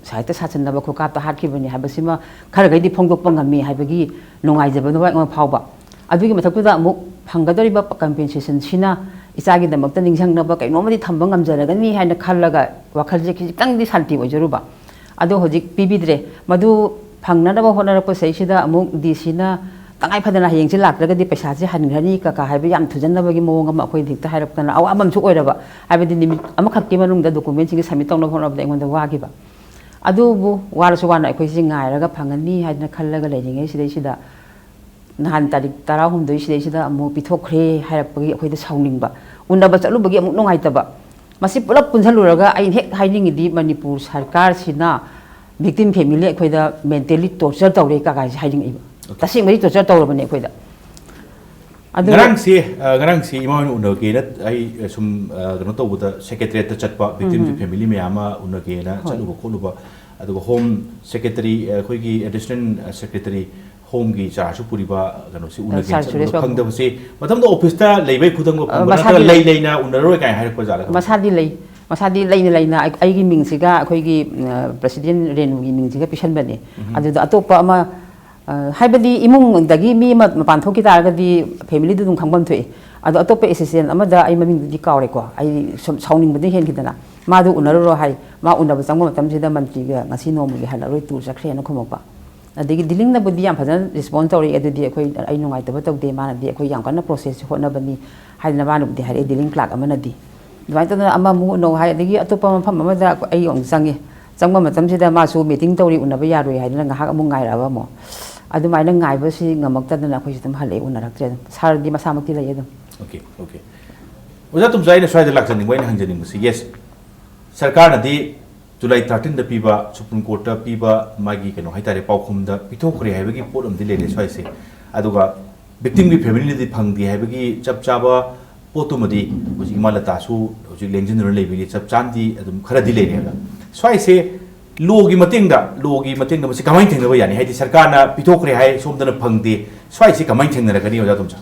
साहित्य साचनबा खोकापता हातखिबनी हाइबसिमा खरगैदि फोंदोकपा ngami हाइबगी नुंगाइजबा नोबा ngो फावबा अदुगी मथक्तुदा अमुक फंगदरिबा कंपेंसेशन सिना इचागी दमक्ता निंगसंगनबा कैनोमदि थंबा ngamjaragani हाइना खल्लगा वाखलजे खितंगदि शांति ओइजरुबा अदो होजिक पीबिद्रे मदु फंगनबा होनरप सैसिदा अमुक दिसिना तंगाइ फदना हयेंसे लाक्रगदि पैसासे हनग्रनी काका हाइबे याम थुजनबगी मोंग अमा अखोइ दिक्ता हाइरपतना अवामम सु ओइरबा हाइबदि निमिट अमखक्के मनुंगदा डॉक्यूमेंट सिंग सबमिट तौन होनबदा एंगोंदा वागिबा अदुबु वारसु वाना अखोइ सिंग गायरगा फंगनी हाइना खल्लगा लेरिङै सिदैसिदा नहान तारिख 13 सिदैसिदा अमु पिथोखरे हाइरपगी अखोइदा साउनिंगबा उन्नबा चलुबगी अमुक नुंगाइतबा मसी पुलप पुंझलुरगा आइन हेक हाइनिंगदि मणिपुर सरकार सिना victim family अखोइदा mentally torture तौरे कागाइ हाइदिंग तसिंगमदि torture तौरबने अखोइदा ngarang si imawan unage na ai sum gano tawuda secretariat ta chatpa victim family me ama unage na chaluba kholuba aduga home secretary khoigi assistant secretary home gi charge puriba gano si unage khangda se matam da office ta leibai khudang ba lei na unaroi kai hai ko jala masadi lei ꯃꯁꯥꯗꯤ ꯂꯩꯅ ꯂꯩꯅ ꯑꯩꯒꯤ ꯃꯤꯡꯁꯤꯒ ꯑꯩꯈꯣꯏꯒꯤ president ꯔꯦꯅꯨꯒꯤ ꯃꯤꯡꯁꯤꯒ ꯄꯤꯁꯟꯕꯅꯤ ꯑꯗꯨꯗ ꯑꯇꯣꯞꯄ ꯑꯃ ꯍꯥꯏꯕꯗꯤ ꯏꯃꯨꯡꯗꯒꯤ ꯃꯤ ꯑꯃ ꯃꯄꯥꯟ ꯊꯣꯛꯈꯤ ꯇꯥꯔꯒꯗꯤ ꯐꯦꯃꯤꯂꯤꯗꯨ ꯑꯗꯨꯝ ꯈꯪꯐꯝ ꯊꯣꯛꯏ ꯑꯗꯣ ꯑꯇꯣꯞꯄ ꯑꯦꯁꯤꯁꯇꯦꯟ ꯑꯃꯗ ꯑꯩ ꯃꯃꯤꯡꯗꯨꯗꯤ ꯀꯥꯎꯔꯦꯀꯣ ꯑꯩ ꯁꯨꯝ ꯁꯥꯎꯅꯤꯡꯕꯗꯤ ꯍꯦꯟꯈꯤꯗꯅ ꯃꯥꯗꯨ ꯎꯅꯔꯨꯔꯣ ꯍꯥꯏ ꯃꯥ ꯎꯅꯕ ꯆꯪꯕ ꯃꯇꯝꯁꯤꯗ ꯃꯟꯇ꯭ꯔꯤꯒ ꯉꯁꯤ ꯅꯣꯡꯃꯒꯤ ꯍꯜꯂꯔꯣꯏ ꯇꯨꯔ ꯆꯠꯈ꯭ꯔꯦꯅ ꯈꯨꯝꯃꯛꯄ ꯑꯗꯒꯤ ꯗꯤꯂꯤꯡꯅꯕꯨꯗꯤ ꯌꯥꯝ ꯐꯖꯅ ꯔꯤꯁꯄꯣꯟ ꯇꯧꯔꯛꯏ ꯑꯗꯨꯗꯤ ꯑꯩ ꯅꯨꯡꯉꯥꯏꯇꯕ ꯇꯧꯗꯦ ꯃꯥꯅꯗꯤ ꯑꯩꯈꯣꯏ ꯌꯥꯝ ꯀꯟꯅ ꯄ꯭ꯔꯣꯁꯦꯁꯁꯤ ꯍꯣꯠꯅꯕꯅꯤ ꯍꯥꯏꯗꯅ ꯃꯥꯅꯕꯨꯗꯤ ꯍꯥꯏꯔꯛꯏ ꯗꯤꯂꯤꯡ ꯀ꯭ꯂꯥꯛ ꯑꯃꯅꯗꯤ ꯑꯗꯨꯃꯥꯏꯅ ꯇꯧꯗꯅ ꯑꯃꯃꯨꯛ ꯎꯅꯧ ꯍꯥꯏ ꯑꯗꯒꯤ ꯑꯇꯣꯞꯄ ꯃꯐꯝ ꯑꯃꯗ ꯑꯩ ꯑꯃꯨꯛ ꯆꯪꯕ ꯃꯇꯝꯁꯤꯗ ꯃꯥꯁꯨ ꯃꯤꯇꯤꯡ ꯇꯧꯔꯤ ꯎꯅꯕ ꯌꯥꯔꯣꯏ ꯍꯥꯏꯗꯅ ꯉꯥꯏꯍꯥꯛ ꯑꯃꯨꯛ ꯉꯥꯏꯔꯛꯑꯕ ꯑꯃꯨꯛ ꯑꯗꯨꯃꯥꯏꯅ ꯉꯥꯏꯕꯁꯤ ꯉꯝꯃꯛꯇꯗꯅ ꯑꯩꯈꯣꯏꯁꯨ ꯑꯗꯨꯝ ꯍꯜꯂꯛꯑꯦ ꯎꯅꯔꯛꯇ꯭ꯔꯦ ꯑꯗꯨꯝ ꯁꯥꯔꯗꯤ ꯃꯁꯥꯃꯛꯇꯤ ꯂꯩ ꯑꯗꯨꯝ ओके ओके ओजा तुम जाइने स्वाइद लाक्चनिंग वाइन हंजनिंग मसी यस सरकार नदी जुलाई 13 द पीबा सुप्रीम कोर्ट पीबा मागी कनो हाइतारे पाउखुम द पिथोखरे हाइबगी पोट अमदि लेले स्वाइसे अदुगा विक्टिम की फैमिली नदी फंगदि हाइबगी चप चाबा पोतुमदि हुजि मालतासु हुजि लेंजन र लेबिगी चप चांदि अदुम खरदि लेनेगा स्वाइसे लोगी मतिंग द मसी कमाइन थेंगबा यानी हाइदि सरकार ना पिथोखरे हाइ सोमदन फंगदि स्वाइसे कमाइन थेंगनरगनि ओजा तुमसा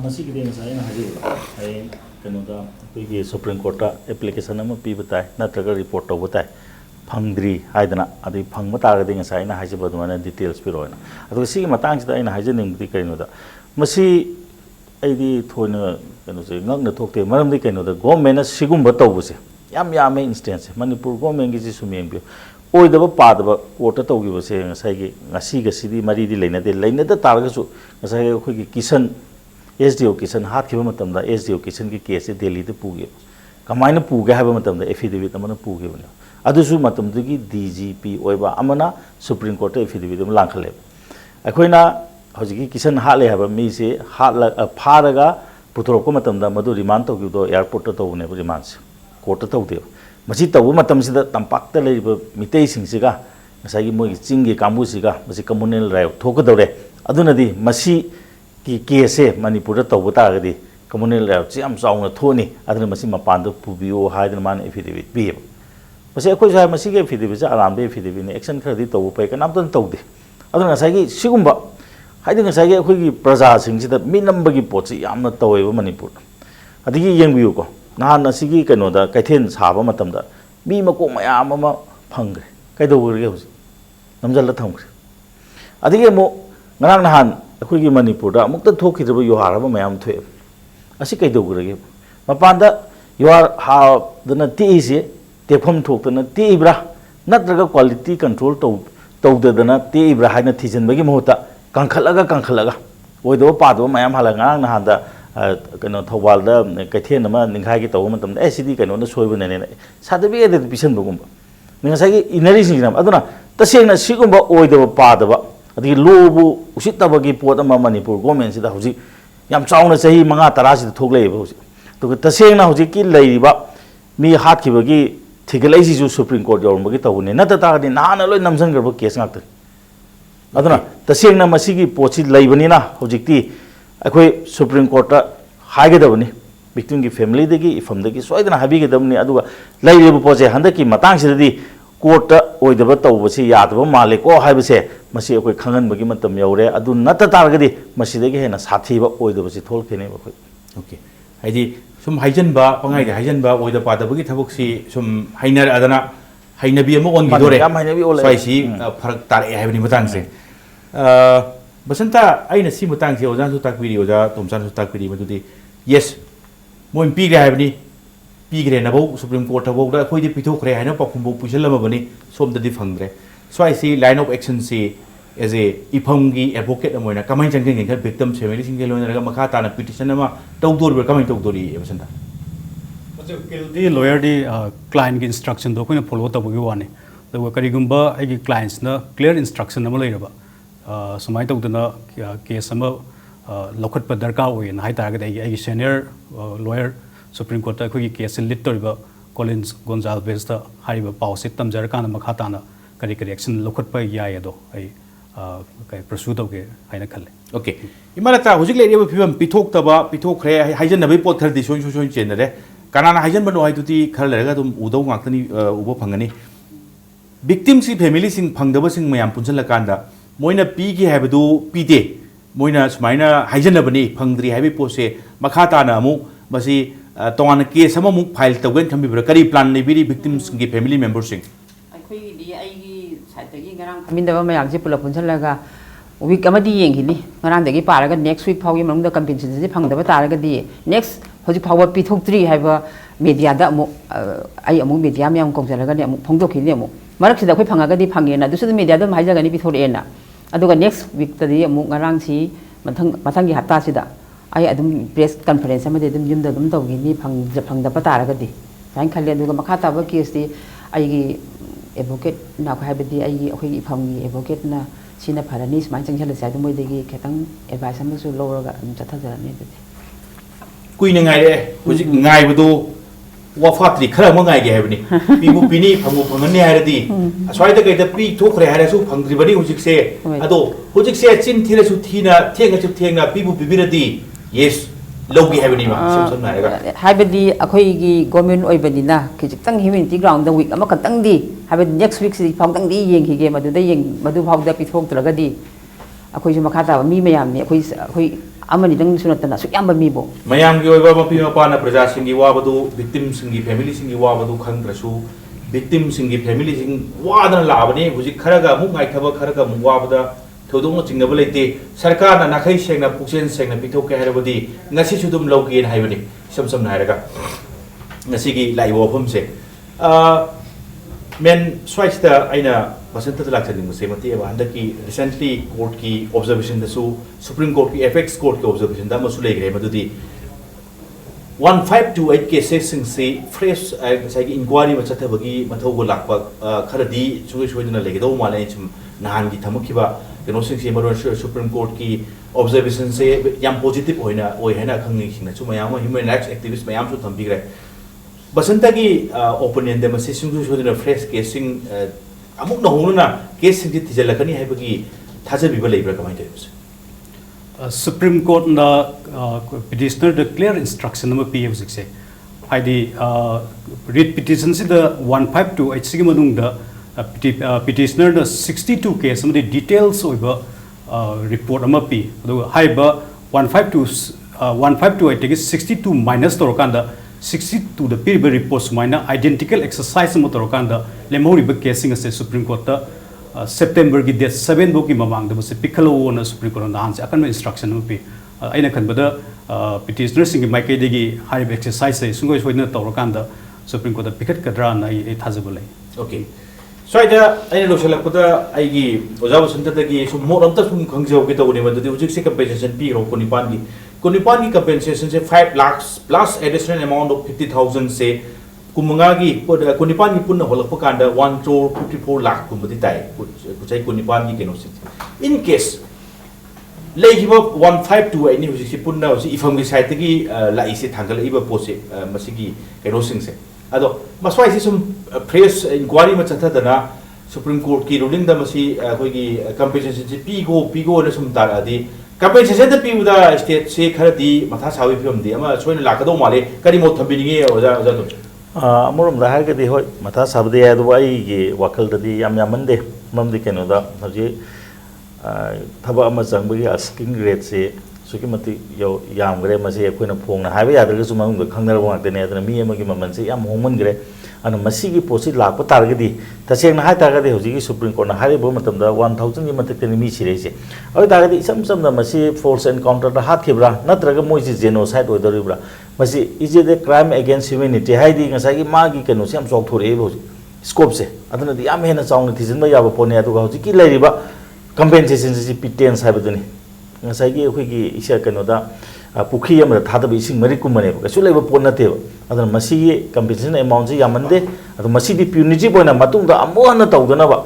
ꯃꯁꯤꯒꯤꯗꯤ ꯉꯁꯥꯏ ꯑꯩꯅ ꯍꯥꯏꯖꯩꯕ ꯍꯌꯦꯡ ꯀꯩꯅꯣꯗ ꯑꯩꯈꯣꯏꯒꯤ ꯁꯨꯄ꯭ꯔꯤꯝ ꯀꯣꯔꯠꯇ ꯑꯦꯄ꯭ꯂꯤꯀꯦꯁꯟ ꯑꯃ ꯄꯤꯕ ꯇꯥꯏ ꯅꯠꯇ꯭ꯔꯒ ꯔꯤꯄꯣꯔꯠ ꯇꯧꯕ ꯇꯥꯏ ꯐꯪꯗ꯭ꯔꯤ ꯍꯥꯏꯗꯅ ꯑꯗꯩ ꯐꯪꯕ ꯇꯥꯔꯒꯗꯤ ꯉꯁꯥꯏ ꯑꯩꯅ ꯍꯥꯏꯖꯕ ꯑꯗꯨꯃꯥꯏꯅ ꯗꯤꯇꯦꯜꯁ ꯄꯤꯔꯛꯑꯣꯅ ꯑꯗꯨꯒ ꯁꯤꯒꯤ ꯃꯇꯥꯡꯁꯤꯗ ꯑꯩꯅ ꯍꯥꯏꯖꯅꯤꯡꯕꯗꯤ ꯀꯩꯅꯣꯗ ꯃꯁꯤ ꯑꯩꯗꯤ ꯊꯣꯏꯅ ꯀꯩꯅꯣꯁꯦ ꯉꯛꯅ ꯊꯣꯛꯇꯦ ꯃꯔꯝꯗꯤ ꯀꯩꯅꯣꯗ ꯒꯣꯔꯃꯦꯟꯅ ꯁꯤꯒꯨꯝꯕ ꯇꯧꯕꯁꯦ ꯌꯥꯝꯃꯦ ꯏꯟꯁꯇꯦꯟꯁꯁꯦ ꯃꯅꯤꯄꯨꯔ ꯒꯣꯔꯃꯦꯟꯒꯤꯁꯤ ꯁꯨꯝ ꯌꯦꯡꯕꯤꯌꯨ ꯑꯣꯏꯗꯕ ꯄꯥꯗꯕ ꯀꯣꯔꯠꯇ ꯇꯧꯈꯤꯕꯁꯦ ꯉꯁꯥꯏꯒꯤ ꯉꯁꯤꯒꯁꯤꯗꯤ ꯃꯔꯤꯗꯤ ꯂꯩꯅꯗ ꯇꯥꯔꯒꯁꯨ ꯉꯁꯥꯏꯒꯤ ꯑꯩꯈꯣꯏꯒꯤ ꯀꯤꯁꯟ SDO किशन हाथखिबा मतमदा SDO किशन की केस से दिल्ली दे पुगे कमाइना पुगे हाबा मतमदा एफिडेविट अमना पुगे बने अदुसु मतमदगी DGP ओइबा अमना सुप्रीम कोर्ट एफिडेविट अम लांखले अखोइना हजिकी किशन हाले हाबा मी से हाल फारगा पुथरोको मतमदा मदु रिमांड तौगिदो एयरपोर्ट तौने रिमांड से कोर्ट तौदे मसी तौबु मतमसिदा तंपाक्ता लेरिबा मितै सिंगसिगा ngसाई मोगी चिंगी कामुसिगा मसी कम्युनल राय थोकदौरे अदुनदी मसी की केसे मणिपुर तब तागदी कम्युनल राइट्स याम चाउना थोनी अदना मसी मपान दो पुबियो हाइदना मान एफिडेविट पिए मसी अखोइ जाय मसी के एफिडेविट जा आराम बे एफिडेविट ने एक्शन खरदी तब पै कनामतन तौदे अदना ngसाई सिगुम्बा हाइदि ngसाई अखोइगी प्रजा सिंगसिदा मी नंबगी पोछि यामना तौवेबा मणिपुर अदिगी येंबियो को नान असिगी कनोदा कैथेन साबा मतमदा मी मको मयाम अमा फंगरे कैदौरगे हुजि नमजल थमग्रे अदिगे मो ngarang nahan अखोइगी मणिपुर दा अमुक्ता थोखिद्रब योहार अमा मयाम थोए असि कैदौरगे मपानदा योहार हादना तेइसे तेफम थोक्तना तेइब्रा नत्रगा क्वालिटी कंट्रोल तौददना तेइब्रा हाइना थिजनबगी महुता कंखलगा ओइदो पादो मयाम हाला ngarang nahan da कनो थौबाल दा कैथेन अमा निंखाइगी तौब मतम ए सिदी कनो न सोइबने ने सादबे एदे पिसनबगुम निंगासाइगी इनरी सिंगनाम अदुना तसेंगना सिगुम्बा ओइदो पादबा अदि लोबु उसितबगी पोत अमा मणिपुर गवर्नमेंट सिदा हुजि याम चाउना सही 5-10 सिदा थोकलेबा हुजि तो तसेंगना हुजि की लैरिबा मी हातखिबगी थिगलैसिजु सुप्रीम कोर्ट यौरमगी तौने नत तागदि नाना लोय नमजनगरबा केस ngakta अदुना तसेंगना मसिगी पोछि लैबनिना हुजिक्ति अखोई सुप्रीम कोर्ट हाइगदबनी विक्टिम की फैमिली दगी इफमदगी सोइदना हाबिगदबनी अदुगा लैरिबा पोजे हंदकी मतांगसिदि कोर्ट ओइदबा तौबसि यादबा मालेको हाइबसे मसी अखोई खंगनबगी मतम यौरे अदु नत तारगदि मसिदगी हेना साथीबा ओइदबसि थोलखेने बखोई ओके हाइदि सुम हाइजनबा पंगाइदि हाइजनबा ओइदा पादबगी थबकसि सुम हाइनर अदना हाइनबी अमो ओनगिदोरे याम हाइनबी ओले स्वाइसि फरक तारे हाइबनि मतांगसे बसंता आइना सि मतांगसे ओजानसु ताकबिरि ओजा तोमसानसु ताकबिरि मदुदि यस मोइन पीग्रे हाइबनि पीग्रे नबौ सुप्रीम कोर्ट थबौदा अखोइदि पिथोखरे हाइना पाखुमबौ पुइसलमबनि सोमददि फंगद्रे स्वाइसि लाइन ऑफ एक्शन से एज ए इफमगी एडवोकेट अमोइना कमाइन चंगेंगे खर विक्टिम फैमिली सिंगे लोइनरगा मखा ताना पिटिशन अमा तौदोरबे कमाइन तौदोरि बसंता दी लॉयर दी क्लाइंट की इंस्ट्रक्शन दो कोई फॉलो तबगी वाने तो करीगुम्बा आइगी क्लाइंट्स ना क्लियर इंस्ट्रक्शन अमा लेरबा समाय तौदना केस अमा लखटप दरकार होयन हाइ तारगदि आइगी सीनियर लॉयर सुप्रीम कोर्ट अखोइगी केस लीड तोरिबा कोलिन्स गोंजाल्वेस दा हारिबा पाउसे तमजरकान मखा ताना करी एक्शन लखटप याय अदो आई प्रसू तौगे हाइना खल्ले ओके इमारता हुजिक लेरिबा फिबम पिथोखरे हाइजनबे पोत खरदि सोइन चेनरे कानाना हाइजनबनो हाइदुति खर लेरगा दुम उदौ ngakतनी उबो फंगनी विक्टिम सी फैमिली सिंग फंगदबा सिंग मयाम पुनसलकांदा मोइना पीगी हाइबदु पीदे मोइना सुमाइना हाइजनबनी फंगद्री हाइबे पोसे मखा ताना अमु मसी तोान केस फाइल तौगन खमीब्रा करी प्लान लेबीरी विक्टिम्स की फैमिली मेंबर्स ꯑꯩꯈꯣꯏꯒꯤꯗꯤ ꯑꯩꯒꯤ ꯁꯥꯏꯠꯇꯒꯤ ꯉꯔꯥꯡ ꯐꯝꯃꯤꯟꯅꯕ ꯃꯌꯥꯝꯁꯦ ꯄꯨꯂꯞ ꯄꯨꯟꯁꯤꯜꯂꯒ ꯋꯤꯛ ꯑꯃꯗꯤ ꯌꯦꯡꯈꯤꯅꯤ ꯉꯔꯥꯡꯗꯒꯤ ꯄꯥꯔꯒ ꯅꯦꯛꯁ ꯋꯤꯛ ꯐꯥꯎꯒꯤ ꯃꯅꯨꯡꯗ ꯀꯝꯄꯦꯟꯁꯦꯁꯟꯁꯦ ꯐꯪꯗꯕ ꯇꯥꯔꯒꯗꯤ ꯅꯦꯛꯁ ꯍꯧꯖꯤꯛ ꯐꯥꯎꯕ ꯄꯤꯊꯣꯛꯇ꯭ꯔꯤ ꯍꯥꯏꯕ ꯃꯦꯗꯤꯌꯥꯗ ꯑꯃꯨꯛ ꯑꯩ ꯑꯃꯨꯛ ꯃꯦꯗꯤꯌꯥ ꯃꯌꯥꯝ ꯀꯧꯖꯔꯒꯅꯤ ꯑꯃꯨꯛ ꯐꯣꯡꯗꯣꯛꯈꯤꯅꯤ ꯑꯃꯨꯛ ꯃꯔꯛꯁꯤꯗ ꯑꯩꯈꯣꯏ ꯐꯪꯉꯒꯗꯤ ꯐꯪꯉꯦꯅ ꯑꯗꯨꯁꯨ ꯑꯗꯨꯝ ꯃꯦꯗꯤꯌꯥꯗ ꯑꯗꯨꯝ ꯍꯥꯏꯖꯒꯅꯤ ꯄꯤꯊꯣꯔꯛꯑꯦꯅ ꯑꯗꯨꯒ ꯅꯦꯛꯁ ꯋꯤꯛꯇꯗꯤ ꯑꯃꯨꯛ ꯉꯔꯥꯡꯁꯤ ꯃꯊꯪꯒꯤ ꯍꯞꯇꯥꯁꯤꯗ ꯑꯩ ꯑꯗꯨꯝ ꯄ꯭ꯔꯦꯁ ꯀꯟꯐꯔꯦꯟꯁ ꯑꯃꯗꯤ ꯑꯗꯨꯝ ꯌꯨꯝꯗ ꯑꯗꯨꯝ ꯇꯧꯈꯤꯅꯤ ꯐꯪꯗꯕ ꯇꯥꯔꯒꯗꯤ ꯁꯨꯃꯥꯏꯅ ꯈꯜꯂꯦ ꯑꯗꯨꯒ ꯃꯈꯥ ꯇꯥꯕ ꯀꯦꯁꯇꯤ ꯑꯩꯒꯤ ꯑꯦꯗꯚꯣꯀꯦꯠꯅ ꯍꯥꯏꯕꯗꯤ ꯑꯩꯈꯣꯏꯒꯤ ꯏꯐꯝꯒꯤ ꯑꯦꯗꯚꯣꯀꯦꯠꯅ ꯁꯤꯅ ꯐꯔꯅꯤ ꯁꯨꯃꯥꯏꯅ ꯆꯪꯁꯤꯜꯂꯁꯦ ꯑꯗꯨ ꯃꯣꯏꯗꯒꯤ ꯈꯤꯇꯪ ꯑꯦꯗꯚꯥꯏꯁ ꯑꯃꯁꯨ ꯂꯧꯔꯒ ꯑꯗꯨꯝ ꯆꯠꯊꯖꯔꯅꯤ ꯑꯗꯨꯗꯤ कुने गायरे हुजिक गायबदो वाफात्री खरा म गायगे हेबनी पीबु पिनी फंगु फंगने हायरदी अस्वाइदा कइदा पी थोखरे हायरसु फंग्रिबनी हुजिक से अदो हुजिक से चिन थिरसु थीना थेंगसु थेंगना पीबु पिबिरदी यस लोगी हेबनी मा सम नायगा हाइबदी अखोइगी गवर्नमेंट ओइबदिना खिजितंग ह्यूमैनिटी ग्राउंड वीक अमा खतंगदी हाइबदी नेक्स्ट वीक सि फाउंगदंगदी येंखिगे मदु फाउदा पिथोक्तरगदी अखोइसु मखा ताबा मी मयामनी अखोइ अमनिदंग सुनतना सुयाम मीबो मयाम की ओइबा मपी मपाना प्रजा सिंगी वाबदु विक्टिम सिंगी फैमिली सिंगी वाबदु खंग्रसु विक्टिम सिंगी फैमिली सिंग वादन लाबने हुजिक खरगा मु गाइखब खरगा मु वाबदा थोदोंग चिंगब लेते सरकार ना नखै सेंगना पुक्सेन सेंगना पिथोके हायरबदी ngasi sudum logi en haibani sam nairaga ngasi gi laibo phumse men swaista aina basanta da lakchani muse mati aba handaki recently court ki observation da su supreme court ki fx court ki observation da masu legre madudi 1528 cases sing se fresh sai gi inquiry ma chathabagi mathau go lakpa kharadi sugoi soidina legedo male chum nahan gi thamukiba keno sing se maron supreme court ki observation se yam positive hoina oi hena khangni singna chu mayam human rights activist mayam su thambigre basanta gi opinion de mase sing soidina fresh casing amuk na hona case sing ti jalakani haibagi thajabiba leibra kamai tayus Supreme Court na petitioner the clear instruction number PF se haidi read petition se the 1528 sigi manung da petitioner the 62 case some the details over report ama pi adu haiba 1528 is 62 minus torokanda 62 the period reports minor identical exercise mo torokanda lemori ba casing as Supreme Court ta September ki date 7 book ki mamang da se piccolo na Supreme Court na hanse akan instruction mo pi aina kan bada petitioner sing mai kai degi high exercise se sungoi soina torokanda Supreme Court da picket kadra na ai thazabulai okay Soida aina losalakpada aigi ojabu santadagi sum moramta sum khangjaw ke tawni madudi ujik se compensation pi ro konipan ki compensation se 5 lakhs plus additional amount of 50000 se kumangagi konipan ki punna holakpa kanda 1 crore 54 lakh kumbadi tai kuchai konipan ki kenosi in case leihiba 1528 ni ujik se punna usi ifam ki site ki lai se thangal iba pose masigi kenosing se ado maswai si sum press inquiry ma chatadana Supreme Court ki ruling da masi koi ki compensation se pigo na sum tar adi compensation da piu da state se kharadi matha sawi phim di ama soina lakado male kari mo thambini ge oja do amorom da harga di hoi matha sabde ya do ai ge wakal da di yam mande mam di keno da haji thaba ama changbagi asking rate se suki mati yo yam gre masi akoina phongna haiba yadra su mang khangnar wa ngakne adna mi amagi maman se yam hongman gre anu masi gi posi lakpa targadi taseng na hai targadi hoji gi Supreme Court na hari bo matam da 1000 gi matak ni mi sire se oi targadi sam na masi force encounter da hat khibra natraga moi ji genocide oidoribra masi ije the crime against humanity haidi ngasai gi ma gi kenu sam sok thore bo scope se adna di am hena chawna thijin ba yaba pone adu hoji ki lairiba compensation ji pitens haibaduni ngasai gi khoi gi isa kenu da pukhi amada thada bi sing mari kumane ba su leiba pon nate ba adana masi compensation amount ji yamande adu masi di punitive boina matung da amona tawdana ba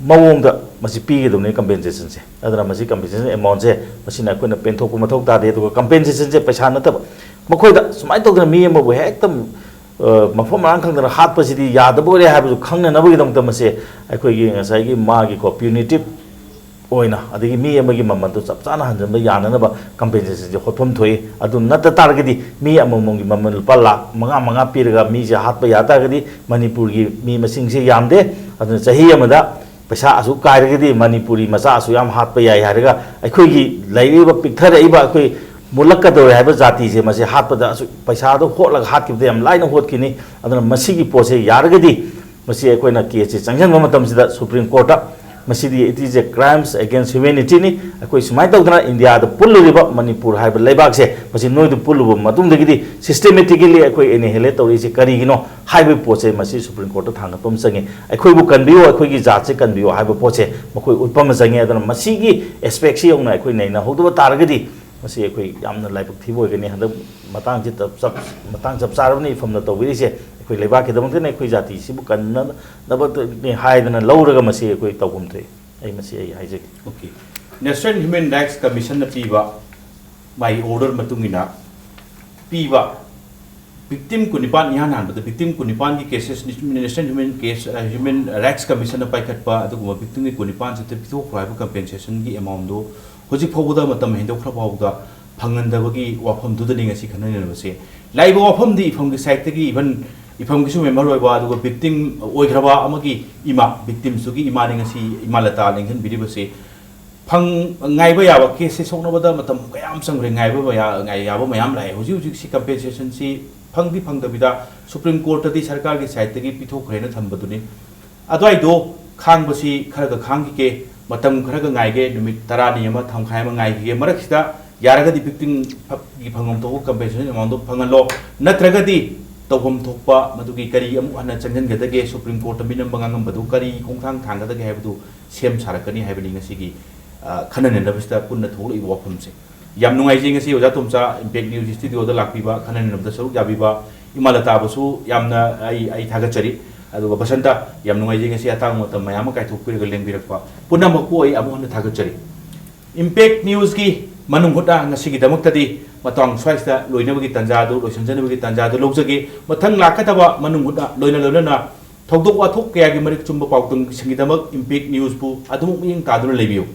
mawong da masi pi ge dumne compensation se adana masi compensation amount je masi na koina penthok ku mathok ta de to compensation je paisa na ta ba makhoi da sumai tawdana mi ama bo hektam mafam rang khang da hat pa si di ya da bo re ha bu khang na na bu gi dam ta mase akhoi gi ngasai gi ma gi ko punitive oina adigi mi amagi mamman to chap chana hanjan ba yana na ba compensation je hothom thoi adu nata targadi mi amamong gi mamman palla manga pirga mi je hat ba yata gadi manipur gi mi masing se yamde adu chahi amada paisa asu kairgadi manipuri masa asu yam hat ba yai hariga akhoi gi lairiba picture iba akhoi मुलक्कदौरे है जाति से मसे हाथ पैसा hotel हाथ line होटनी पोसे यारगदी अखोना केस चंजन supreme court it is a crimes against humanity नि अखोई सुमाय तौदना इंडिया पुल्लुरिबा मणिपुर हाइब लेबाक से नोद पुल्लुबी सिस्टेमेटिकली अखोई एने हेले तौरीसे करीगिनो हाइब पोसे सुप्रीम कोर्ट थांगपम चंगे अखोइबु कनबियो अखोइगी जात से कनबियो हाइब पोसे मखोई उत्पम चंगे अदना मसीगी एस्पेक्ट से होना अखोई नैना होदबा तारगदी मसी अखोई यामना लाइबक थिबोगनी हंद मतंग से चप चारबनी इफमना तौबिरिसे अखोई लेबाक केदमते अखोई जाति सिबु कन्नदबने हाइदना लौरगा मसी अखोई तौगुम थे आई मसी आई हाइजेगी okay national human rights commission न पीबा माई ऑर्डर मतुंगिना पीबा विक्टिम कुनिपान यहाँ नानबद विक्टिम कुनिपान की cases national human rights commission न पाइखटपा अदुगुमा विक्टिम की कुनिपान से पिथोखराइब कंपेंसेशन की अमाउंट दो होजिक फाउदा मतम हेंदोखरा फाउदा फंगनदबगी वाफम दुदनी ngasi खननबसे लाइब वाफम दी इफम की साइड तगी इवन इफम की मेमर होइबा अदुगो विक्टिम ओइग्रबा अमगी इमा विक्टिम सुगी इमा ngasi इमालता लेंगन बिदिबसे फंग ngaइबा याबा केस से सोनबदा मतम कयाम संग्रे ngaइबा याबा मयाम लाइ होजि होजि सी कंपेंसेशन सी फंगदी फंगदबिदा सुप्रीम कोर्ट दी सरकार की साइड तगी पिथोखरेना थंबदुनी अदवाई दो खांगबसी खरग खांगी के मतम Kharag ngaige numit 10 ni ama thamkhai ma ngaige marakida yaragadi victim gi phangom to compensation amount do phangalo natragadi tawhom thokpa madugi kari amu hana changjan gadage supreme court minam bangangam badu kari khongthang thangadage haibdu sem sarakani haibani ngasi gi khanan nabista punna tholi wafam se yam nungai jing ngasi oja tumcha impact news studio da lakpiba khanan nabda saruk yabiba imalata basu yamna ai thagachari अदुगा Basanta याम नुंगाई जिंग से अतांग मतम मयाम काय थुपिर ग लेंबिरकपा पुनमको आई अमोन थागचरी impact news की मनुंग होता ngasi दमक्तदी Matang स्वाइसदा लोइनबगी तंजादु लोइसनजनबगी तंजादु लौजगे मथंग लाकतबा मनुंग होता लोइना लोइना थौदोक वाथोक कयागी Marik चुंब पाउतंग संगीदमक impact news पु अदुमुक Ming तादुन labio